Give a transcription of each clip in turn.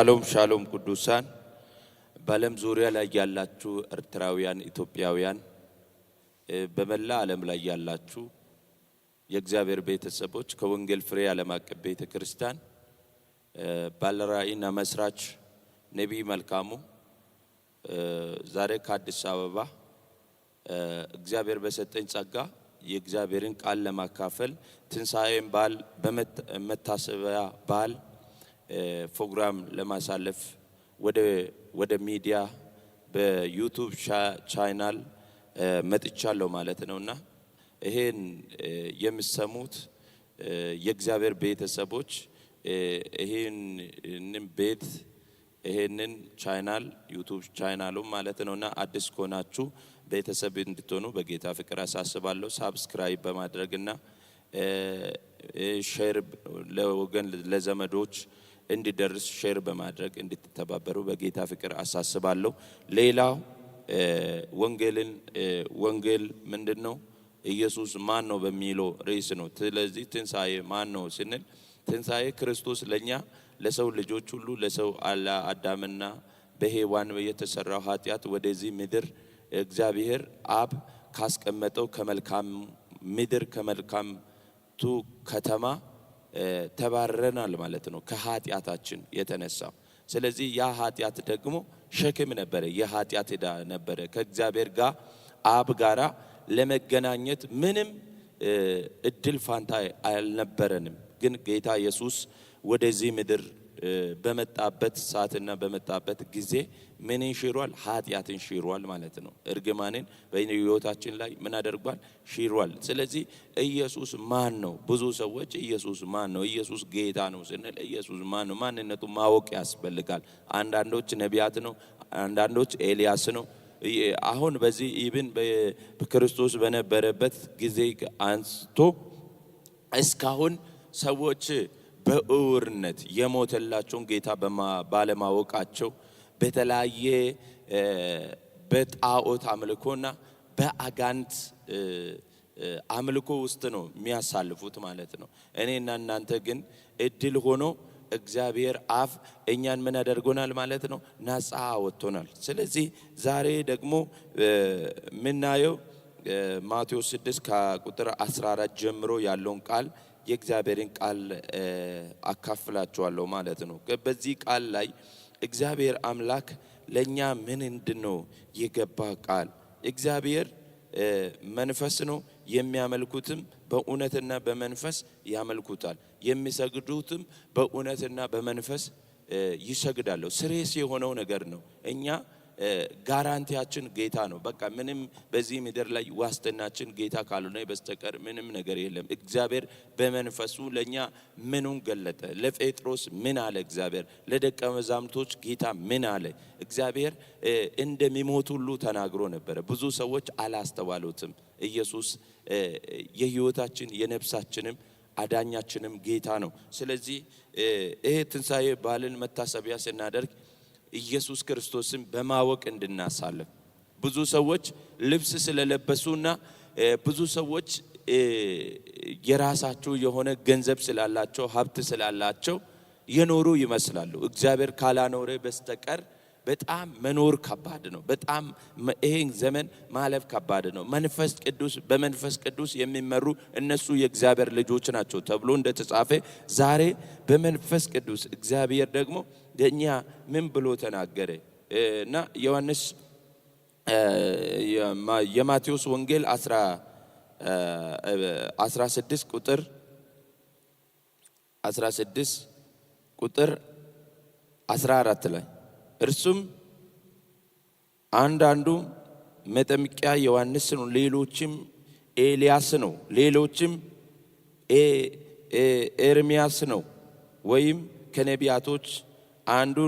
ሻሎም ሻሎም ቅዱሳን በዓለም ዙሪያ ላይ ያላችሁ ኤርትራውያን ኢትዮጵያውያን በመላ ዓለም ላይ ያላችሁ የእግዚአብሔር ቤተሰቦች ከወንጌል ፍሬ ዓለም አቀፍ ቤተክርስቲያን ባለራዕይና መስራች ነቢይ መልካሙ ዛሬ ከአዲስ አበባ እግዚአብሔር በሰጠኝ ጸጋ የእግዚአብሔርን ቃል ለማካፈል ትንሣኤን በዓል በመታሰቢያ በዓል ፕሮግራም ለማሳለፍ ወደ ሚዲያ በዩቲዩብ ቻናል መጥቻለሁ ማለት ነውና ይሄን የምሰሙት የእግዚአብሔር ቤተሰቦች ይሄንን ቻናል ዩቲዩብ ቻናሉ ማለት ነውና አዲስ ኮናችሁ ቤተሰብ እንድትሆኑ በጌታ ፍቅር አሳስባለሁ። ሳብስክራይብ በማድረግና ሼር ለወገን ለዘመዶች እንዲደርስ ሼር በማድረግ እንድትተባበሩ በጌታ ፍቅር አሳስባለሁ። ሌላው ወንጌል ምንድነው? ኢየሱስ ማን ነው በሚለው ርዕስ ነው። ስለዚህ ትንሣኤ ማን ነው ስንል ትንሣኤ ክርስቶስ ለኛ ለሰው ልጆች ሁሉ ለሰው አዳምና በሔዋን የተሰራው ኃጢአት ወደዚህ ምድር እግዚአብሔር አብ ካስቀመጠው ከመልካም ምድር ከመልካምቱ ከተማ ተባረናል ማለት ነው ከኃጢአታችን የተነሳ። ስለዚህ ያ ኃጢአት ደግሞ ሸክም ነበር፣ የኃጢአት ዕዳ ነበር። ከእግዚአብሔር ጋር አብ ጋራ ለመገናኘት ምንም እድል ፋንታ አልነበረንም። ግን ጌታ ኢየሱስ ወደዚህ ምድር በመጣበት ሰዓትና በመጣበት ጊዜ ምን ሽሯል? ኃጢአትን ሽሯል ማለት ነው። እርግማንን በሕይወታችን ላይ ምን አድርጓል? ሽሯል። ስለዚህ ኢየሱስ ማን ነው? ብዙ ሰዎች ኢየሱስ ማን ነው? ኢየሱስ ጌታ ነው ስንል ኢየሱስ ማን ነው? ማንነቱ ማወቅ ያስፈልጋል። አንዳንዶች ነቢያት ነው፣ አንዳንዶች ኤልያስ ነው። አሁን በዚህ ኢብን በክርስቶስ በነበረበት ጊዜ አንስቶ እስካሁን ሰዎች በእውርነት የሞተላቸውን ጌታ ባለማወቃቸው በተለያየ በጣዖት አምልኮና በአጋንንት አምልኮ ውስጥ ነው የሚያሳልፉት ማለት ነው። እኔና እናንተ ግን እድል ሆኖ እግዚአብሔር አፍ እኛን ምን አድርጎናል ማለት ነው? ነፃ አወጥቶናል። ስለዚህ ዛሬ ደግሞ ምናየው ማቴዎስ 6 ከቁጥር 14 ጀምሮ ያለውን ቃል የእግዚአብሔርን ቃል አካፍላችኋለሁ ማለት ነው። በዚህ ቃል ላይ እግዚአብሔር አምላክ ለኛ ምን እንድነው የገባ ቃል። እግዚአብሔር መንፈስ ነው፣ የሚያመልኩትም በእውነትና በመንፈስ ያመልኩታል፣ የሚሰግዱትም በእውነትና በመንፈስ ይሰግዳሉ። ስሬስ የሆነው ነገር ነው። እኛ ጋራንቲያችን ጌታ ነው። በቃ ምንም በዚህ ምድር ላይ ዋስትናችን ጌታ ካልሆነ በስተቀር ምንም ነገር የለም። እግዚአብሔር በመንፈሱ ለኛ ምኑን ገለጠ? ለጴጥሮስ ምን አለ እግዚአብሔር? ለደቀ መዛሙርቶች ጌታ ምን አለ? እግዚአብሔር እንደሚሞት ሁሉ ተናግሮ ነበር። ብዙ ሰዎች አላስተዋሉትም። ኢየሱስ የሕይወታችን የነፍሳችንም አዳኛችንም ጌታ ነው። ስለዚህ ይሄ ትንሣኤ በዓልን መታሰቢያ ስናደርግ ኢየሱስ ክርስቶስን በማወቅ እንድናሳልፍ ብዙ ሰዎች ልብስ ስለለበሱና ብዙ ሰዎች የራሳቸው የሆነ ገንዘብ ስላላቸው ሀብት ስላላቸው የኖሩ ይመስላሉ። እግዚአብሔር ካላኖረ በስተቀር በጣም መኖር ከባድ ነው። በጣም ይሄን ዘመን ማለፍ ከባድ ነው። በመንፈስ ቅዱስ የሚመሩ እነሱ የእግዚአብሔር ልጆች ናቸው ተብሎ እንደተጻፈ ዛሬ በመንፈስ ቅዱስ እግዚአብሔር ደግሞ ለኛ ምን ብሎ ተናገረ? እና ዮሐንስ የማቴዎስ ወንጌል 16 ቁጥር 14 ላይ እርሱም አንዳንዱ መጥምቂያ ዮሐንስ ነው፣ ሌሎችም ኤልያስ ነው፣ ሌሎችም ኤርሚያስ ነው ወይም ከነቢያቶች አንዱ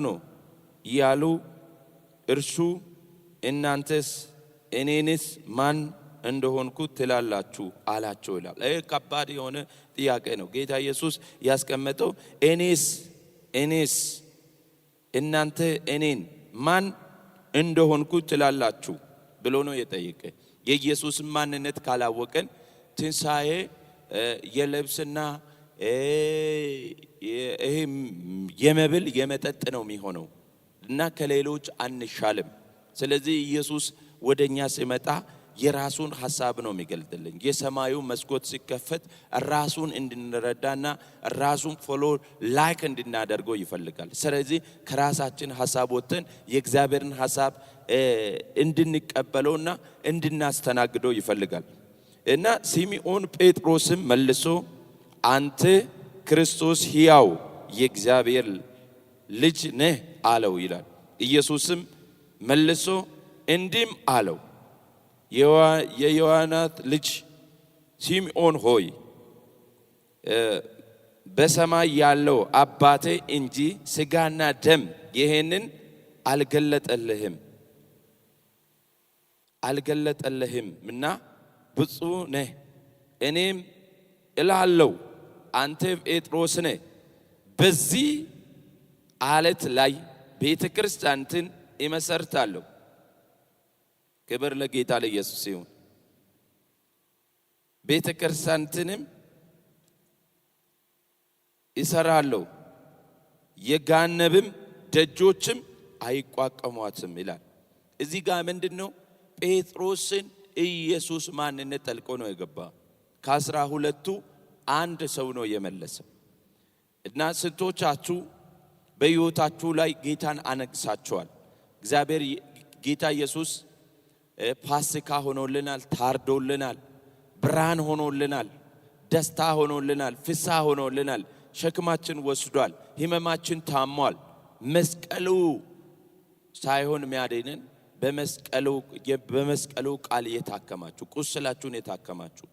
ነው ያሉ እርሱ እናንተስ እኔንስ ማን እንደሆንኩ ትላላችሁ አላቸው ይላል። ይሄ ከባድ የሆነ ጥያቄ ነው። ጌታ ኢየሱስ ያስቀመጠው እኔስ እናንተ እኔን ማን እንደሆንኩ ትላላችሁ ብሎ ነው የጠየቀ። የኢየሱስ ማንነት ካላወቀን ትንሣኤ የልብስና ይሄ የመብል የመጠጥ ነው የሚሆነው እና ከሌሎች አንሻልም። ስለዚህ ኢየሱስ ወደኛ ሲመጣ የራሱን ሐሳብ ነው የሚገልጥልን። የሰማዩ መስኮት ሲከፈት ራሱን እንድንረዳና ራሱን ፎሎ ላይክ እንድናደርገው ይፈልጋል። ስለዚህ ከራሳችን ሐሳብ ወጥተን የእግዚአብሔርን ሐሳብ እንድንቀበለውና እንድናስተናግደው ይፈልጋል። እና ሲምዖን ጴጥሮስም መልሶ አንተ ክርስቶስ ሕያው የእግዚአብሔር ልጅ ነህ አለው ይላል። ኢየሱስም መልሶ እንዲህም አለው የዮሐና ልጅ ሲምዖን ሆይ በሰማይ ያለው አባቴ እንጂ ሥጋና ደም ይሄንን አልገለጠልህምና ብፁዕ ነህ። እኔም እላለሁ አንተ ጴጥሮስ ነህ፣ በዚህ ዓለት ላይ ቤተ ክርስቲያንን እመሰርታለሁ። ክብር ለጌታ ለኢየሱስ ይሁን። ቤተ ክርስቲያንንም እሰራለሁ፣ የገሃነምም ደጆችም አይቋቋሟትም ይላል። እዚህ ጋር ምንድነው? ጴጥሮስን ኢየሱስ ማንነት ጠልቆ ነው የገባ። ከአስራ ሁለቱ አንድ ሰው ነው የመለሰው። እና ስንቶቻችሁ በሕይወታችሁ ላይ ጌታን አነግሳችኋል? እግዚአብሔር ጌታ ኢየሱስ ፋሲካ ሆኖልናል፣ ታርዶልናል፣ ብርሃን ሆኖልናል፣ ደስታ ሆኖልናል፣ ፍስሐ ሆኖልናል። ሸክማችን ወስዷል፣ ሕመማችን ታሟል። መስቀሉ ሳይሆን የሚያድነን በመስቀሉ ቃል የታከማችሁ ቁስላችሁን የታከማችሁ።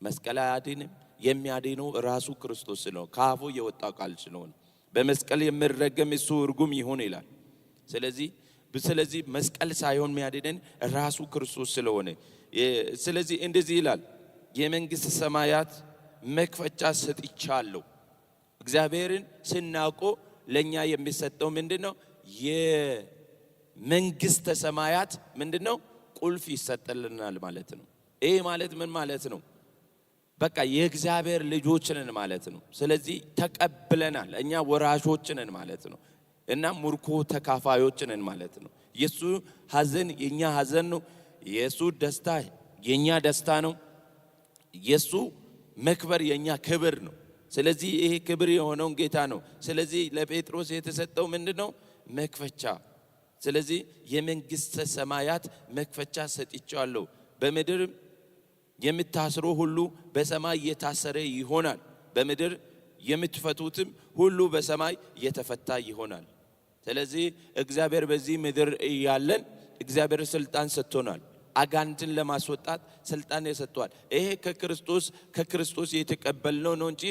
መስቀል አያድንም። የሚያድነው ራሱ ክርስቶስ ነው፣ ከአፉ የወጣው ቃል ስለሆነ በመስቀል የሚረገም እሱ እርጉም ይሁን ይላል። ስለዚህ መስቀል ሳይሆን የሚያድነን ራሱ ክርስቶስ ስለሆነ ስለዚህ እንደዚህ ይላል፣ የመንግሥተ ሰማያት መክፈቻ ሰጥቻለሁ። እግዚአብሔርን ስናውቀው ለኛ የሚሰጠው ምንድነው? የመንግሥተ ሰማያት ምንድነው? ቁልፍ ይሰጥልናል ማለት ነው። ይሄ ማለት ምን ማለት ነው? በቃ የእግዚአብሔር ልጆች ነን ማለት ነው። ስለዚህ ተቀብለናል፣ እኛ ወራሾች ነን ማለት ነው። እና ሙርኮ ተካፋዮች ነን ማለት ነው። የሱ ሐዘን የኛ ሐዘን ነው፣ የሱ ደስታ የኛ ደስታ ነው፣ የሱ መክበር የኛ ክብር ነው። ስለዚህ ይሄ ክብር የሆነውን ጌታ ነው። ስለዚህ ለጴጥሮስ የተሰጠው ምንድነው? መክፈቻ። ስለዚህ የመንግሥተ ሰማያት መክፈቻ ሰጥቻለሁ፣ በምድር የምታስሩ ሁሉ በሰማይ የታሰረ ይሆናል፣ በምድር የምትፈቱትም ሁሉ በሰማይ የተፈታ ይሆናል። ስለዚህ እግዚአብሔር በዚህ ምድር እያለን እግዚአብሔር ስልጣን ሰጥቶናል። አጋንንትን ለማስወጣት ስልጣን ይሰጥቷል። ይሄ ከክርስቶስ የተቀበልነው ነው እንጂ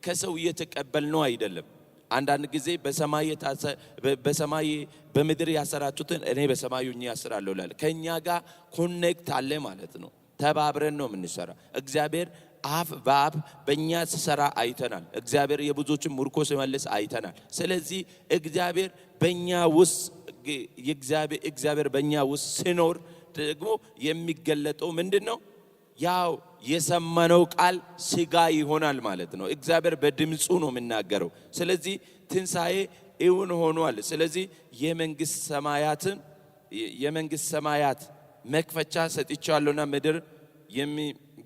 ከሰው የተቀበልነው አይደለም። አንዳንድ ጊዜ በሰማይ በምድር ያሰራችሁትን እኔ በሰማዩ ያስራለሁ ይላል። ከኛ ጋር ኮኔክት አለ ማለት ነው። ተባብረን ነው የምንሰራ። እግዚአብሔር አፍ በአፍ በእኛ ሲሰራ አይተናል። እግዚአብሔር የብዙዎችን ምርኮ ሲመልስ አይተናል። ስለዚህ እግዚአብሔር በእኛ ውስጥ እግዚአብሔር በእኛ ውስጥ ሲኖር ደግሞ የሚገለጠው ምንድነው? ያው የሰማነው ቃል ሥጋ ይሆናል ማለት ነው። እግዚአብሔር በድምፁ ነው የሚናገረው። ስለዚህ ትንሣኤ እውን ሆኗል። ስለዚህ የመንግሥተ ሰማያት መክፈቻ ሰጥቻለሁና ምድር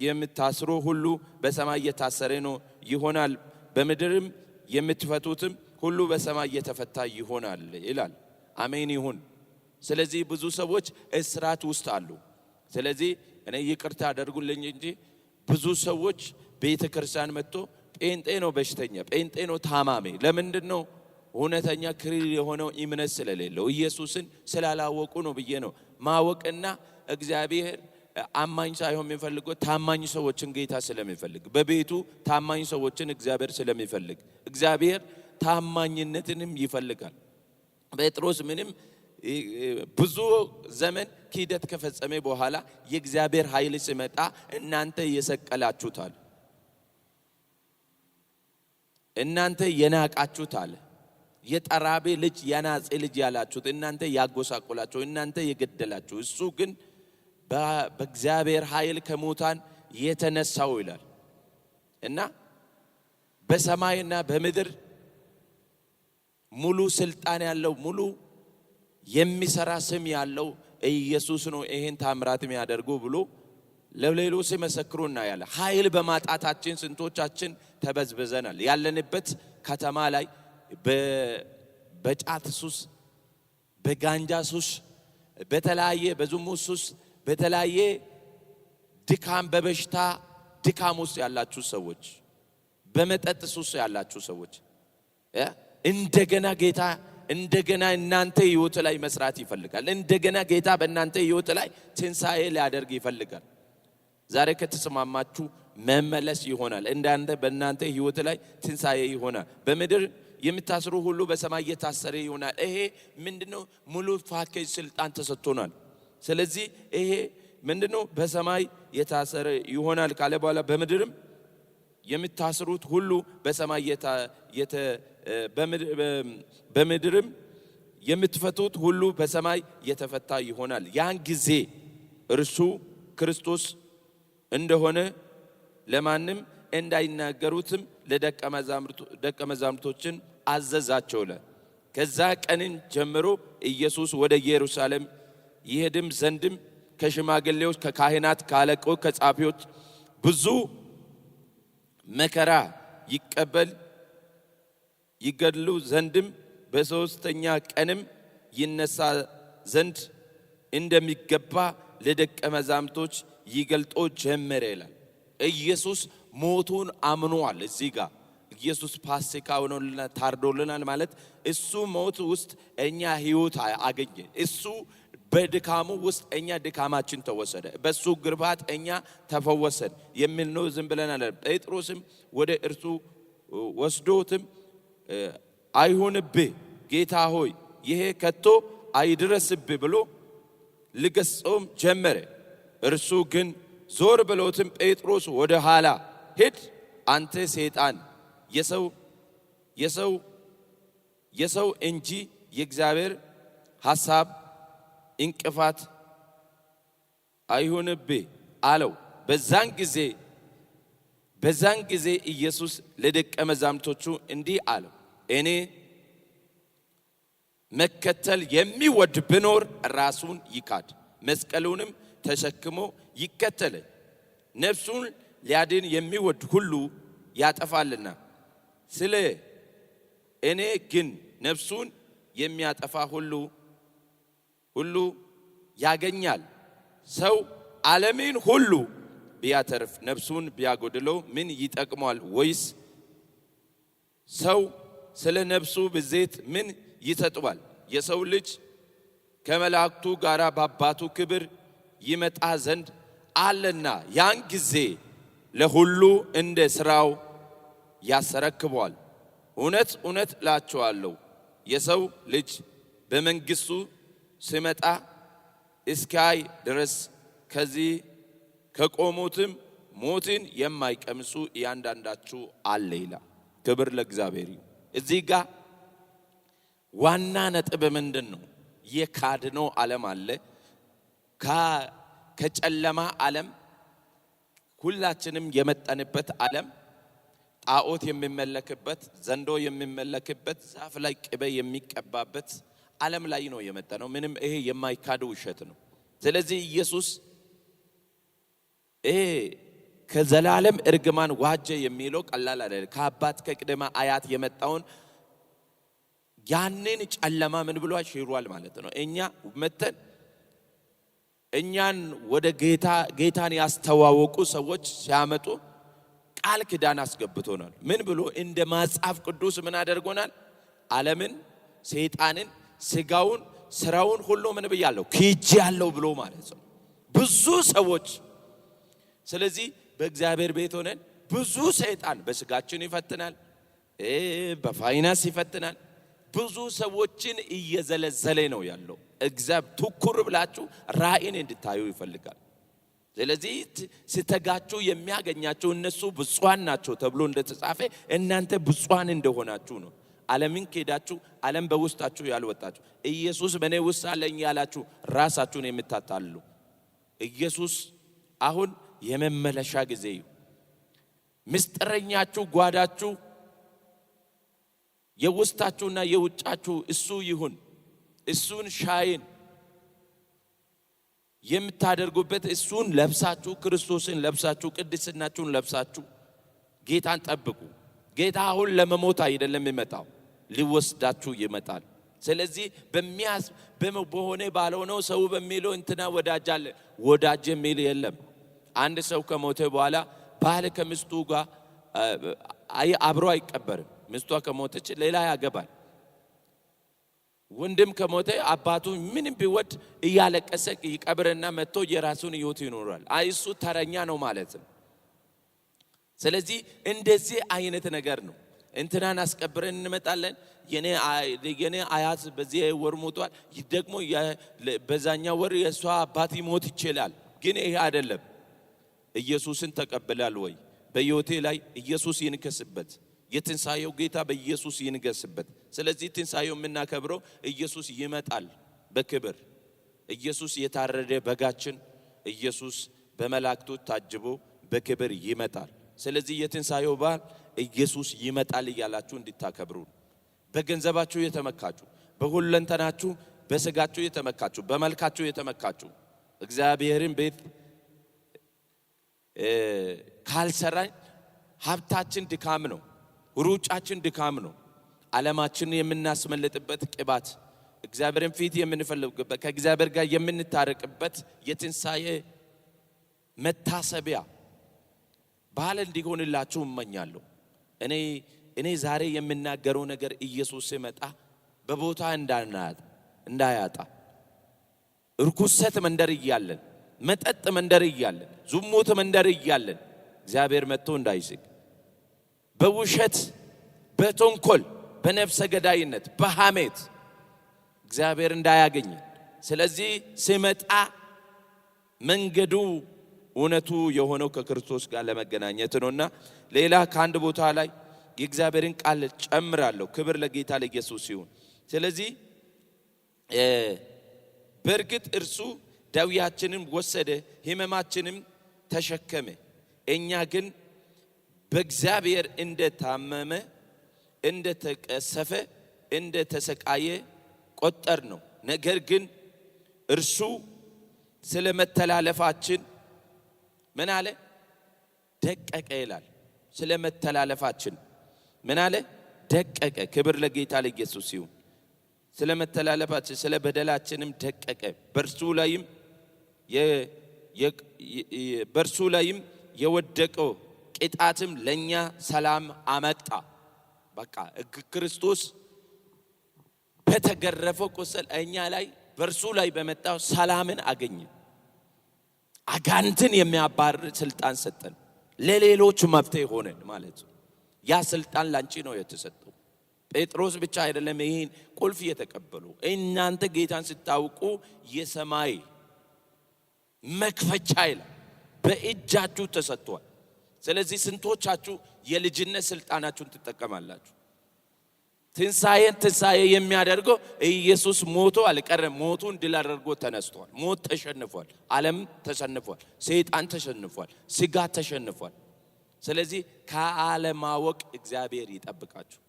የምታስሩ ሁሉ በሰማይ የታሰረ ነው ይሆናል፣ በምድርም የምትፈቱትም ሁሉ በሰማይ የተፈታ ይሆናል ይላል። አሜን ይሁን። ስለዚህ ብዙ ሰዎች እስራት ውስጥ አሉ። ስለዚህ እኔ ይቅርታ አድርጉልኝ እንጂ ብዙ ሰዎች ቤተ ክርስቲያን መጥቶ ጴንጤ ነው በሽተኛ፣ ጴንጤ ነው ታማሚ። ለምንድን ነው? እውነተኛ ክሪል የሆነው እምነት ስለሌለው ኢየሱስን ስላላወቁ ነው ብዬ ነው። ማወቅና እግዚአብሔር አማኝ ሳይሆን የሚፈልገው ታማኝ ሰዎችን ጌታ ስለሚፈልግ፣ በቤቱ ታማኝ ሰዎችን እግዚአብሔር ስለሚፈልግ፣ እግዚአብሔር ታማኝነትንም ይፈልጋል። ጴጥሮስ ምንም ብዙ ዘመን ክህደት ከፈጸመ በኋላ የእግዚአብሔር ኃይል ሲመጣ እናንተ የሰቀላችሁታል፣ እናንተ የናቃችሁታል፣ የጠራቤ ልጅ የናጼ ልጅ ያላችሁት እናንተ ያጎሳቆላችሁ፣ እናንተ የገደላችሁ፣ እሱ ግን በእግዚአብሔር ኃይል ከሙታን የተነሳው ይላል። እና በሰማይና በምድር ሙሉ ስልጣን ያለው ሙሉ የሚሰራ ስም ያለው ኢየሱስ ነው ይሄን ታምራት የሚያደርጉ ብሎ ለሌሎች ሲመሰክሩና ያለ ኃይል በማጣታችን ስንቶቻችን ተበዝብዘናል። ያለንበት ከተማ ላይ በጫት ሱስ፣ በጋንጃ ሱስ፣ በተለያየ በዝሙት ሱስ፣ በተለያየ ድካም በበሽታ ድካም ውስጥ ያላችሁ ሰዎች፣ በመጠጥ ሱስ ያላችሁ ሰዎች እንደገና ጌታ እንደገና እናንተ ህይወት ላይ መስራት ይፈልጋል። እንደገና ጌታ በእናንተ ህይወት ላይ ትንሣኤ ሊያደርግ ይፈልጋል። ዛሬ ከተስማማችሁ መመለስ ይሆናል። እንዳንተ በእናንተ ህይወት ላይ ትንሣኤ ይሆናል። በምድር የምታስሩ ሁሉ በሰማይ የታሰረ ይሆናል። ይሄ ምንድነው? ሙሉ ፓኬጅ ስልጣን ተሰጥቶናል። ስለዚህ ይሄ ምንድነው? በሰማይ የታሰረ ይሆናል ካለ በኋላ በምድርም የምታስሩት ሁሉ በሰማይ በምድርም የምትፈቱት ሁሉ በሰማይ የተፈታ ይሆናል። ያን ጊዜ እርሱ ክርስቶስ እንደሆነ ለማንም እንዳይናገሩትም ለደቀ መዛሙርቶችን አዘዛቸው። ከዛ ቀንን ጀምሮ ኢየሱስ ወደ ኢየሩሳሌም ይሄድም ዘንድም ከሽማግሌዎች ከካህናት ከአለቆች ከጻፊዎች ብዙ መከራ ይገድሉ ዘንድም በሶስተኛ ቀንም ይነሳ ዘንድ እንደሚገባ ለደቀ መዛሙርቶች ይገልጦ ጀመረ ይላል። ኢየሱስ ሞቱን አምኗል። እዚህ ጋር ኢየሱስ ፋሲካ ሆኖልናል፣ ታርዶልናል ማለት እሱ ሞት ውስጥ እኛ ህይወት አገኘ። እሱ በድካሙ ውስጥ እኛ ድካማችን ተወሰደ፣ በሱ ግርፋት እኛ ተፈወሰን የሚል ነው። ዝም ብለን አለ። ጴጥሮስም ወደ እርሱ ወስዶትም አይሁንብህ ጌታ ሆይ ይሄ ከቶ አይድረስብህ ብሎ ልገሥጸውም ጀመረ። እርሱ ግን ዞር ብሎትም ጴጥሮስ ወደ ኋላ ሂድ አንተ ሰይጣን የሰው እንጂ የእግዚአብሔር ሐሳብ እንቅፋት አይሁንብህ አለው። በዛን ጊዜ ኢየሱስ ለደቀ መዛሙርቶቹ እንዲህ አለው፣ እኔ መከተል የሚወድ ቢኖር ራሱን ይካድ መስቀሉንም ተሸክሞ ይከተለኝ። ነፍሱን ሊያድን የሚወድ ሁሉ ያጠፋልና፣ ስለ እኔ ግን ነፍሱን የሚያጠፋ ሁሉ ያገኛል። ሰው ዓለምን ሁሉ ቢያተርፍ ነፍሱን ቢያጎድለው ምን ይጠቅመዋል? ወይስ ሰው ስለ ነፍሱ ብዜት ምን ይሰጠዋል? የሰው ልጅ ከመላእክቱ ጋር በአባቱ ክብር ይመጣ ዘንድ አለና ያን ጊዜ ለሁሉ እንደ ሥራው ያስረክበዋል። እውነት እውነት እላችኋለሁ የሰው ልጅ በመንግሥቱ ሲመጣ እስኪያይ ድረስ ከዚህ ከቆሙትም ሞትን የማይቀምሱ እያንዳንዳችሁ አለ ይላል። ክብር ለእግዚአብሔር። እዚህ ጋር ዋና ነጥብ ምንድን ነው? የካድነው ዓለም አለ። ከጨለማ ዓለም ሁላችንም የመጠንበት ዓለም፣ ጣዖት የሚመለክበት፣ ዘንዶ የሚመለክበት፣ ዛፍ ላይ ቅቤ የሚቀባበት ዓለም ላይ ነው የመጣነው። ምንም ይሄ የማይካድ ውሸት ነው። ስለዚህ ኢየሱስ ይሄ ከዘላለም እርግማን ዋጀ የሚለው ቀላል አይደለም። ከአባት ከቅድመ አያት የመጣውን ያንን ጨለማ ምን ብሎ ሽሯል ማለት ነው። እኛ መተን እኛን ወደ ጌታን ያስተዋወቁ ሰዎች ሲያመጡ ቃል ኪዳን አስገብቶናል። ምን ብሎ እንደ መጽሐፍ ቅዱስ ምን አደርጎናል? ዓለምን፣ ሰይጣንን፣ ስጋውን፣ ስራውን ሁሉ ምን ብያለሁ ክጄአለሁ ብሎ ማለት ነው። ብዙ ሰዎች ስለዚህ በእግዚአብሔር ቤት ሆነን ብዙ ሰይጣን በስጋችን ይፈትናል፣ በፋይናንስ ይፈትናል። ብዙ ሰዎችን እየዘለዘለ ነው ያለው። እግዚአብሔር ትኩር ብላችሁ ራእይን እንድታዩ ይፈልጋል። ስለዚህ ስተጋችሁ የሚያገኛቸው እነሱ ብፁዓን ናቸው ተብሎ እንደተጻፈ እናንተ ብፁዓን እንደሆናችሁ ነው። ዓለምን ከሄዳችሁ ዓለም በውስጣችሁ ያልወጣችሁ ኢየሱስ በእኔ ውስጥ አለኝ ያላችሁ ራሳችሁን የምታታልሉ ኢየሱስ አሁን የመመለሻ ጊዜ ምስጢረኛችሁ ጓዳችሁ የውስጣችሁና የውጫችሁ እሱ ይሁን። እሱን ሻይን የምታደርጉበት እሱን ለብሳችሁ ክርስቶስን ለብሳችሁ ቅድስናችሁን ለብሳችሁ ጌታን ጠብቁ። ጌታ አሁን ለመሞት አይደለም የሚመጣው፣ ሊወስዳችሁ ይመጣል። ስለዚህ በሆነ ባልሆነው ሰው በሚለው እንትና ወዳጃለ ወዳጅ የሚል የለም። አንድ ሰው ከሞተ በኋላ ባል ከሚስቱ ጋር አብሮ አይቀበርም። ሚስቷ ከሞተች ሌላ ያገባል። ወንድም ከሞተ አባቱ ምንም ቢወድ እያለቀሰ ይቀብርና መጥቶ የራሱን ሕይወት ይኖራል። እሱ ተረኛ ነው ማለት ነው። ስለዚህ እንደዚህ አይነት ነገር ነው። እንትናን አስቀብረን እንመጣለን። የኔ አያት በዚህ ወር ሞቷል፣ ደግሞ በዛኛው ወር የሷ አባት ይሞት ይችላል። ግን ይሄ አይደለም። ኢየሱስን ተቀበላል ወይ? በሕይወቴ ላይ ኢየሱስ ይንገስበት። የትንሳኤው ጌታ በኢየሱስ ይንገስበት። ስለዚህ ትንሳኤው የምናከብረው ኢየሱስ ይመጣል በክብር። ኢየሱስ የታረደ በጋችን ኢየሱስ በመላእክቶች ታጅቦ በክብር ይመጣል። ስለዚህ የትንሳኤው በዓል ኢየሱስ ይመጣል እያላችሁ እንድታከብሩ፣ በገንዘባችሁ የተመካችሁ፣ በሁለንተናችሁ በስጋችሁ የተመካችሁ፣ በመልካችሁ የተመካችሁ እግዚአብሔርን ቤት ካልሰራን ሀብታችን ድካም ነው፣ ሩጫችን ድካም ነው። ዓለማችንን የምናስመልጥበት ቅባት፣ እግዚአብሔርን ፊት የምንፈልግበት፣ ከእግዚአብሔር ጋር የምንታረቅበት የትንሳኤ መታሰቢያ በዓል እንዲሆንላችሁ እመኛለሁ። እኔ ዛሬ የምናገረው ነገር ኢየሱስ ሲመጣ በቦታ እንዳያጣ፣ እርኩሰት መንደር እያለን፣ መጠጥ መንደር እያለን፣ ዝሙት መንደር እያለን እግዚአብሔር መጥቶ እንዳይስቅ፣ በውሸት በተንኮል በነፍሰ ገዳይነት በሐሜት እግዚአብሔር እንዳያገኝ። ስለዚህ ሲመጣ መንገዱ እውነቱ የሆነው ከክርስቶስ ጋር ለመገናኘት ነውና ሌላ ከአንድ ቦታ ላይ የእግዚአብሔርን ቃል ጨምራለሁ። ክብር ለጌታ ለኢየሱስ ይሁን። ስለዚህ በእርግጥ እርሱ ደዌያችንን ወሰደ፣ ሕመማችንም ተሸከመ። እኛ ግን በእግዚአብሔር እንደታመመ እንደተቀሰፈ እንደተሰቃየ ቆጠር ነው። ነገር ግን እርሱ ስለ መተላለፋችን ምን አለ? ደቀቀ ይላል። ስለ መተላለፋችን ምን አለ? ደቀቀ። ክብር ለጌታ ለኢየሱስ ይሁን። ስለ መተላለፋችን ስለ በደላችንም ደቀቀ። በእርሱ ላይም የወደቀው ቅጣትም ለኛ ሰላም አመጣ። በቃ ክርስቶስ በተገረፈው ቁስል እኛ ላይ በእርሱ ላይ በመጣው ሰላምን አገኘ። አጋንንትን የሚያባርር ስልጣን ሰጠን። ለሌሎች መፍትሄ ሆነን ማለት ነው። ያ ስልጣን ላንቺ ነው የተሰጠው። ጴጥሮስ ብቻ አይደለም ይሄን ቁልፍ የተቀበሉ። እናንተ ጌታን ስታውቁ የሰማይ መክፈቻ ይላል በእጃችሁ ተሰጥቷል። ስለዚህ ስንቶቻችሁ የልጅነት ስልጣናችሁን ትጠቀማላችሁ? ትንሳኤ የሚያደርገው ኢየሱስ ሞቶ አልቀረም። ሞቱን ድል አድርጎ ተነስቷል። ሞት ተሸንፏል። ዓለም ተሸንፏል። ሰይጣን ተሸንፏል። ስጋ ተሸንፏል። ስለዚህ ከአለማወቅ እግዚአብሔር ይጠብቃችሁ።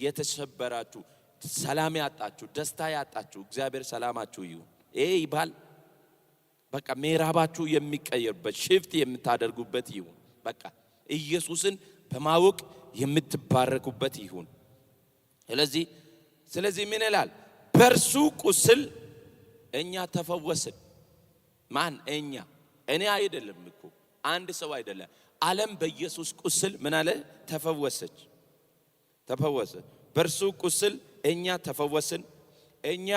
የተሰበራችሁ፣ ሰላም ያጣችሁ፣ ደስታ ያጣችሁ እግዚአብሔር ሰላማችሁ ይሁን። ይሄ ይባል በቃ ምዕራባችሁ የሚቀየርበት ሽፍት የምታደርጉበት ይሁን። በቃ ኢየሱስን በማወቅ የምትባረኩበት ይሁን። ስለዚህ ምን ይላል? በእርሱ ቁስል እኛ ተፈወስን። ማን? እኛ። እኔ አይደለም እኮ አንድ ሰው አይደለም። ዓለም በኢየሱስ ቁስል ምን አለ? ተፈወሰ። በእርሱ ቁስል እኛ ተፈወስን። እኛ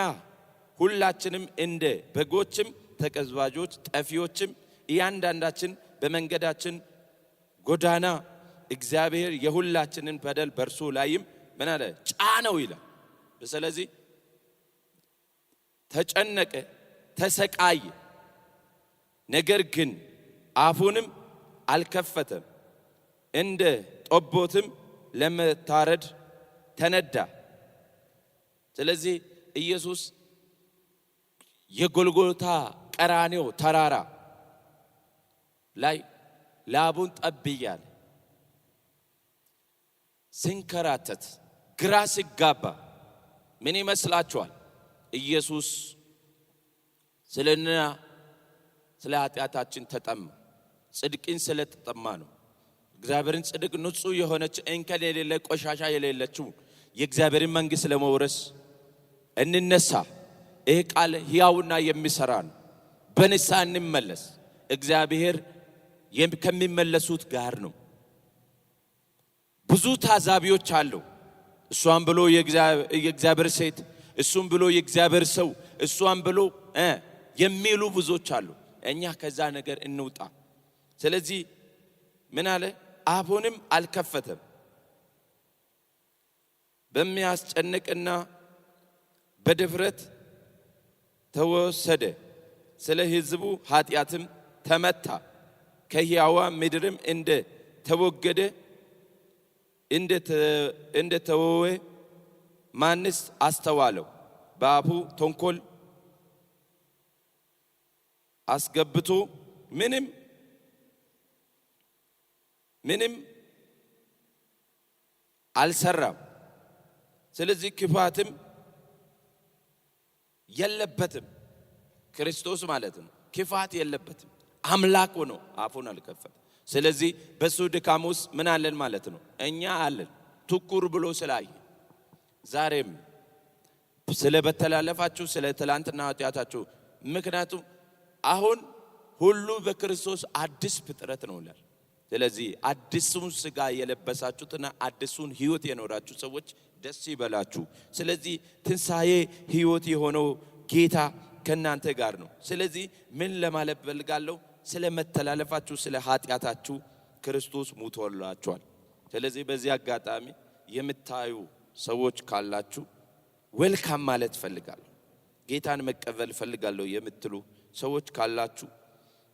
ሁላችንም እንደ በጎችም ተቀዝባዦች ጠፊዎችም እያንዳንዳችን በመንገዳችን ጎዳና እግዚአብሔር የሁላችንን በደል በእርሱ ላይም ምን አለ? ጫነው ይላል። ስለዚህ ተጨነቀ፣ ተሰቃየ። ነገር ግን አፉንም አልከፈተም። እንደ ጠቦትም ለመታረድ ተነዳ። ስለዚህ ኢየሱስ የጎልጎታ ቀራንዮ ተራራ ላይ ላቡን ጠብ እያለ ሲንከራተት ግራ ሲጋባ ምን ይመስላችኋል? ኢየሱስ ስለና ስለ ኃጢአታችን ተጠማ። ጽድቅን ስለተጠማ ነው። እግዚአብሔርን ጽድቅ ንጹህ የሆነች እንከን የሌለ ቆሻሻ የሌለችው የእግዚአብሔርን መንግሥት ለመውረስ እንነሳ። ይህ ቃል ሕያውና የሚሰራ ነው። በንስሐ እንመለስ። እግዚአብሔር ከሚመለሱት ጋር ነው። ብዙ ታዛቢዎች አሉ። እሷን ብሎ የእግዚአብሔር ሴት፣ እሱም ብሎ የእግዚአብሔር ሰው፣ እሷን ብሎ የሚሉ ብዙዎች አሉ። እኛ ከዛ ነገር እንውጣ። ስለዚህ ምን አለ? አፉንም አልከፈተም። በሚያስጨንቅና በድፍረት ተወሰደ። ስለ ሕዝቡ ኃጢአትም ተመታ። ከሕያዋ ምድርም እንደ ተወገደ እንደ ተወወ ማንስ አስተዋለው? በአፉ ተንኮል አስገብቶ ምንም አልሰራም። ስለዚህ ክፋትም የለበትም። ክርስቶስ ማለት ነው። ክፋት የለበትም። አምላክ ሆኖ አፉን አልከፈተም። ስለዚህ በሱ ድካም ውስጥ ምን አለን ማለት ነው? እኛ አለን። ትኩር ብሎ ስላየ ዛሬም ስለ በተላለፋችሁ ስለ ትላንትና ኃጢአታችሁ፣ ምክንያቱም አሁን ሁሉ በክርስቶስ አዲስ ፍጥረት ነው ይላል። ስለዚህ አዲሱን ሥጋ የለበሳችሁትና አዲሱን ሕይወት የኖራችሁ ሰዎች ደስ ይበላችሁ። ስለዚህ ትንሣኤ ሕይወት የሆነው ጌታ ከናንተ ጋር ነው። ስለዚህ ምን ለማለት ፈልጋለሁ? ስለ መተላለፋችሁ ስለ ኃጢአታችሁ ክርስቶስ ሞቶላችኋል። ስለዚህ በዚህ አጋጣሚ የምታዩ ሰዎች ካላችሁ ዌልካም ማለት ፈልጋለሁ። ጌታን መቀበል ፈልጋለሁ የምትሉ ሰዎች ካላችሁ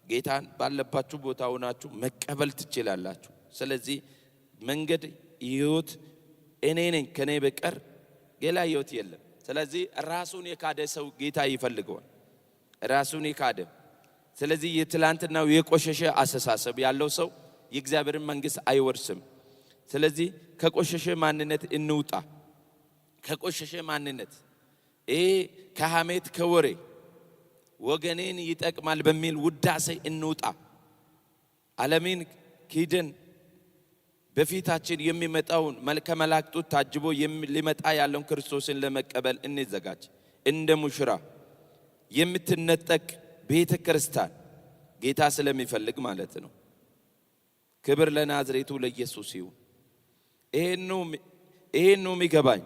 ጌታን ባለባችሁ ቦታ ሆናችሁ መቀበል ትችላላችሁ። ስለዚህ መንገድ ሕይወት እኔ ነኝ፣ ከኔ በቀር ሌላ ሕይወት የለም። ስለዚህ ራሱን የካደ ሰው ጌታ ይፈልገዋል። ራሱን የካደ ስለዚህ የትላንትናው የቆሸሸ አስተሳሰብ ያለው ሰው የእግዚአብሔርን መንግሥት አይወርስም። ስለዚህ ከቆሸሸ ማንነት እንውጣ። ከቆሸሸ ማንነት ከሐሜት ከወሬ ወገኔን ይጠቅማል በሚል ውዳሴ እንውጣ። ዓለምን ኪደን በፊታችን የሚመጣውን መልከ መላእክቶች ታጅቦ ሊመጣ ያለውን ክርስቶስን ለመቀበል እንዘጋጅ። እንደ ሙሽራ የምትነጠቅ ቤተ ክርስቲያን ጌታ ስለሚፈልግ ማለት ነው። ክብር ለናዝሬቱ ለኢየሱስ ይሁን። ይሄን ነው የሚገባኝ።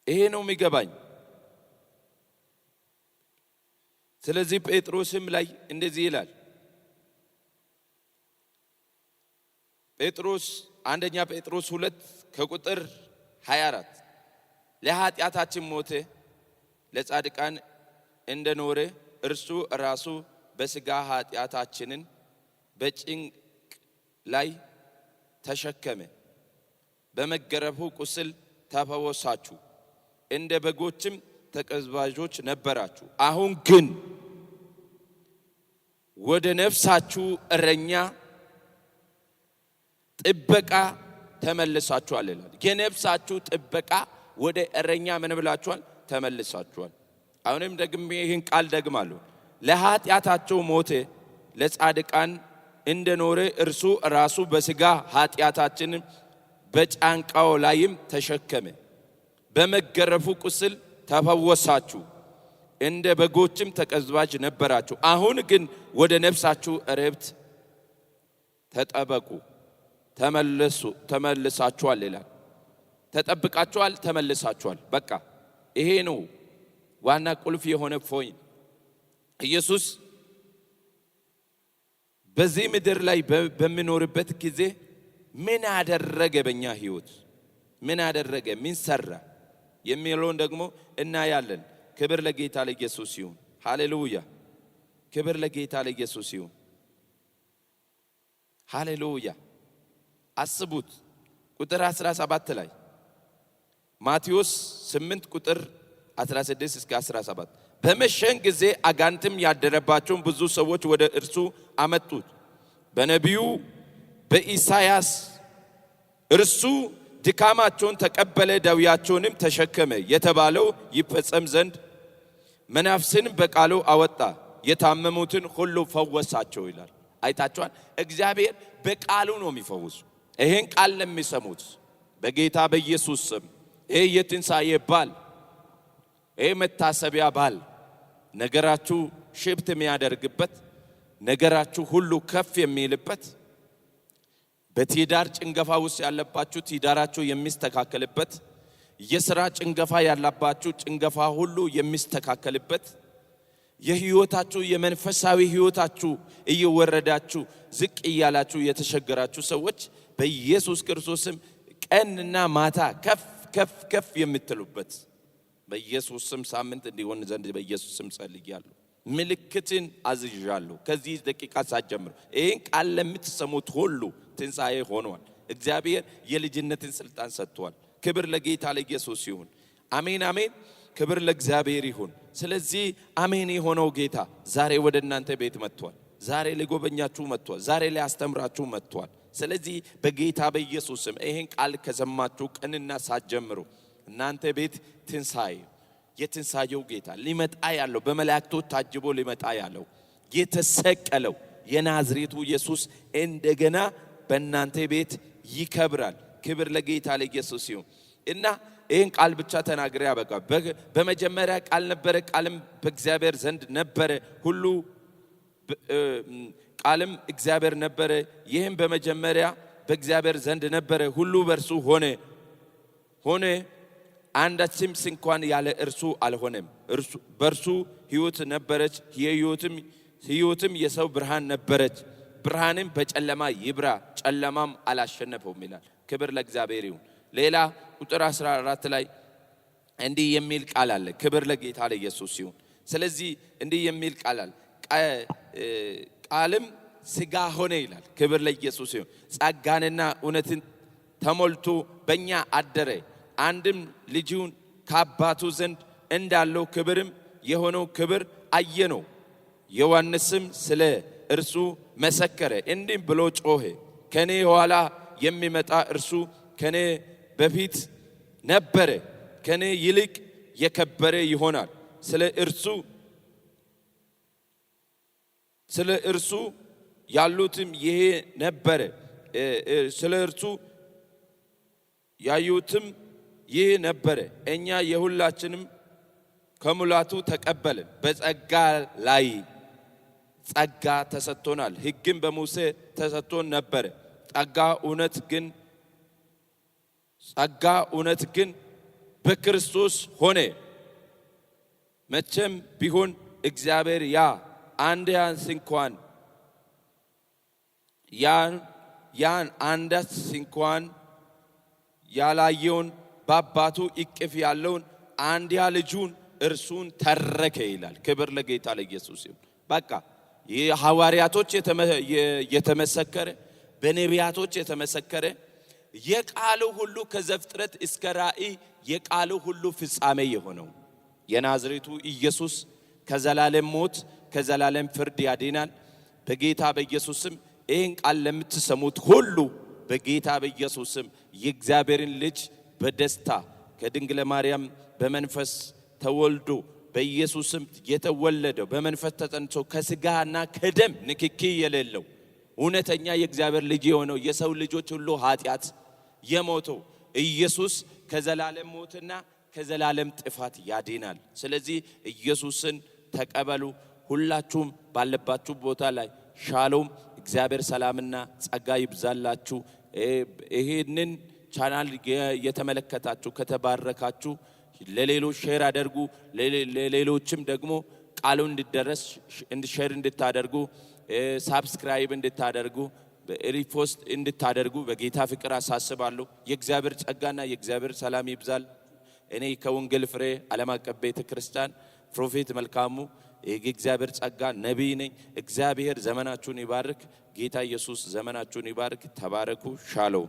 ይሄ ነው የሚገባኝ። ስለዚህ ጴጥሮስም ላይ እንደዚህ ይላል። አንደኛ ጴጥሮስ 2 ከቁጥር 24 ለኃጢአታችን ሞተ፣ ለጻድቃን እንደኖረ እርሱ ራሱ በሥጋ ኃጢአታችንን በጭንቅ ላይ ተሸከመ፣ በመገረፉ ቁስል ተፈወሳችሁ፣ እንደ በጎችም ተቀዝባዦች ነበራችሁ። አሁን ግን ወደ ነፍሳችሁ እረኛ ጥበቃ ተመልሳችኋል ይላል። የነፍሳችሁ ጥበቃ ወደ እረኛ ምን ብላችኋል? ተመልሳችኋል። አሁንም ደግሜ ይህን ቃል ደግማለሁ። ለኃጢአታቸው ሞተ፣ ለጻድቃን እንደኖረ እርሱ ራሱ በሥጋ ኃጢአታችንን በጫንቃው ላይም ተሸከመ፣ በመገረፉ ቁስል ተፈወሳችሁ፣ እንደ በጎችም ተቀዝባዥ ነበራችሁ። አሁን ግን ወደ ነፍሳችሁ እረፍት ተጠበቁ፣ ተመልሳችኋል ይላል። ተጠብቃችኋል፣ ተመልሳችኋል። በቃ ይሄ ነው ዋና ቁልፍ የሆነ ፖይንት። ኢየሱስ በዚህ ምድር ላይ በሚኖርበት ጊዜ ምን አደረገ? በእኛ ሕይወት ምን አደረገ? ምን ሰራ የሚለውን ደግሞ እናያለን። ክብር ለጌታ ለኢየሱስ ይሁን። ሃሌሉያ! ክብር ለጌታ ለኢየሱስ ይሁን። ሃሌሉያ! አስቡት ቁጥር 17 ላይ ማቴዎስ 8 ቁጥር 16 እስከ 17 በመሸን ጊዜ አጋንንትም ያደረባቸውን ብዙ ሰዎች ወደ እርሱ አመጡት። በነቢዩ በኢሳይያስ እርሱ ድካማቸውን ተቀበለ ደዌያቸውንም ተሸከመ የተባለው ይፈጸም ዘንድ መናፍስን በቃሉ አወጣ የታመሙትን ሁሉ ፈወሳቸው ይላል። አይታችኋል። እግዚአብሔር በቃሉ ነው የሚፈውሱ። ይሄን ቃል ለሚሰሙት በጌታ በኢየሱስ ስም ይሄ የትንሣኤ በዓል ይሄ መታሰቢያ በዓል ነገራችሁ ሽብት የሚያደርግበት ነገራችሁ ሁሉ ከፍ የሚልበት በትዳር ጭንገፋ ውስጥ ያለባችሁ ትዳራችሁ የሚስተካከልበት የሥራ ጭንገፋ ያለባችሁ ጭንገፋ ሁሉ የሚስተካከልበት የሕይወታችሁ የመንፈሳዊ ሕይወታችሁ እየወረዳችሁ ዝቅ እያላችሁ የተሸገራችሁ ሰዎች በኢየሱስ ክርስቶስም ቀንና ማታ ከፍ ከፍ ከፍ የምትሉበት በኢየሱስ ስም ሳምንት እንዲሆን ዘንድ በኢየሱስ ስም ጸልያለሁ። ምልክትን አዝዣለሁ። ከዚህ ደቂቃ ሳትጀምሩ ይሄን ቃል ለምትሰሙት ሁሉ ትንሣኤ ሆኗል። እግዚአብሔር የልጅነትን ስልጣን ሰጥቷል። ክብር ለጌታ ለኢየሱስ ይሁን። አሜን አሜን። ክብር ለእግዚአብሔር ይሁን። ስለዚህ አሜን የሆነው ጌታ ዛሬ ወደ እናንተ ቤት መጥቷል። ዛሬ ሊጎበኛችሁ መጥቷል። ዛሬ ሊያስተምራችሁ መጥቷል። ስለዚህ በጌታ በኢየሱስ ስም ይሄን ቃል ከሰማችሁ ቀንና ሳትጀምሩ እናንተ ቤት ትንሣኤ የትንሣኤው ጌታ ሊመጣ ያለው በመላእክቶች ታጅቦ ሊመጣ ያለው የተሰቀለው የናዝሬቱ ኢየሱስ እንደገና በእናንተ ቤት ይከብራል። ክብር ለጌታ ለኢየሱስ ይሁን እና ይህን ቃል ብቻ ተናግሬ ያበቃ። በመጀመሪያ ቃል ነበረ፣ ቃልም በእግዚአብሔር ዘንድ ነበረ፣ ሁሉ ቃልም እግዚአብሔር ነበረ። ይህም በመጀመሪያ በእግዚአብሔር ዘንድ ነበረ፣ ሁሉ በእርሱ ሆነ፣ አንዳችም እንኳን ያለ እርሱ አልሆነም። በእርሱ ሕይወት ነበረች፣ ሕይወትም የሰው ብርሃን ነበረች። ብርሃንም በጨለማ ይብራ፣ ጨለማም አላሸነፈውም ይላል። ክብር ለእግዚአብሔር ይሁን። ሌላ ቁጥር 14 ላይ እንዲህ የሚል ቃል አለ። ክብር ለጌታ ለኢየሱስ ይሁን። ስለዚህ እንዲህ የሚል ቃል አለ። ቃልም ሥጋ ሆነ ይላል። ክብር ለኢየሱስ ይሁን። ጸጋንና እውነትን ተሞልቶ በእኛ አደረ። አንድም ልጁን ከአባቱ ዘንድ እንዳለው ክብርም የሆነው ክብር አየነው። ዮሐንስም ስለ እርሱ መሰከረ፣ እንዲህ ብሎ ጮኸ፣ ከኔ ኋላ የሚመጣ እርሱ ከኔ በፊት ነበረ፣ ከኔ ይልቅ የከበረ ይሆናል። ስለ እርሱ ያሉትም ይሄ ነበረ፣ ስለ እርሱ ያዩትም ይህ ነበረ። እኛ የሁላችንም ከሙላቱ ተቀበልን፣ በጸጋ ላይ ጸጋ ተሰጥቶናል። ሕግም በሙሴ ተሰጥቶን ነበረ፣ ጸጋ እውነት ግን በክርስቶስ ሆነ። መቼም ቢሆን እግዚአብሔር ያን አንዳች እንኳን ያላየውን በአባቱ እቅፍ ያለውን አንድያ ልጁን እርሱን ተረከ ይላል። ክብር ለጌታ ለኢየሱስ ይሁን። በቃ የሐዋርያቶች የተመሰከረ በነቢያቶች የተመሰከረ የቃሉ ሁሉ ከዘፍጥረት እስከ ራእይ የቃሉ ሁሉ ፍጻሜ የሆነው የናዝሬቱ ኢየሱስ ከዘላለም ሞት ከዘላለም ፍርድ ያድናል። በጌታ በኢየሱስም ይህን ቃል ለምትሰሙት ሁሉ በጌታ በኢየሱስም የእግዚአብሔርን ልጅ በደስታ ከድንግል ማርያም በመንፈስ ተወልዶ በኢየሱስም የተወለደው በመንፈስ ተጸንሶ ከሥጋና ከደም ንክኪ የሌለው እውነተኛ የእግዚአብሔር ልጅ የሆነው የሰው ልጆች ሁሉ ኃጢአት የሞተው ኢየሱስ ከዘላለም ሞትና ከዘላለም ጥፋት ያድናል። ስለዚህ ኢየሱስን ተቀበሉ። ሁላችሁም ባለባችሁ ቦታ ላይ ሻሎም፣ እግዚአብሔር ሰላምና ጸጋ ይብዛላችሁ። ይሄንን ቻናል የተመለከታችሁ ከተባረካችሁ ለሌሎች ሼር አድርጉ። ለሌሎችም ደግሞ ቃሉ እንዲደረስ ሼር እንድታደርጉ፣ ሳብስክራይብ እንድታደርጉ፣ ሪፖስት እንድታደርጉ በጌታ ፍቅር አሳስባለሁ። የእግዚአብሔር ጸጋና የእግዚአብሔር ሰላም ይብዛል። እኔ ከወንጌል ፍሬ ዓለም አቀፍ ቤተ ክርስቲያን ፕሮፌት መልካሙ የእግዚአብሔር ጸጋ ነቢይ ነኝ። እግዚአብሔር ዘመናችሁን ይባርክ። ጌታ ኢየሱስ ዘመናችሁን ይባርክ። ተባረኩ። ሻሎም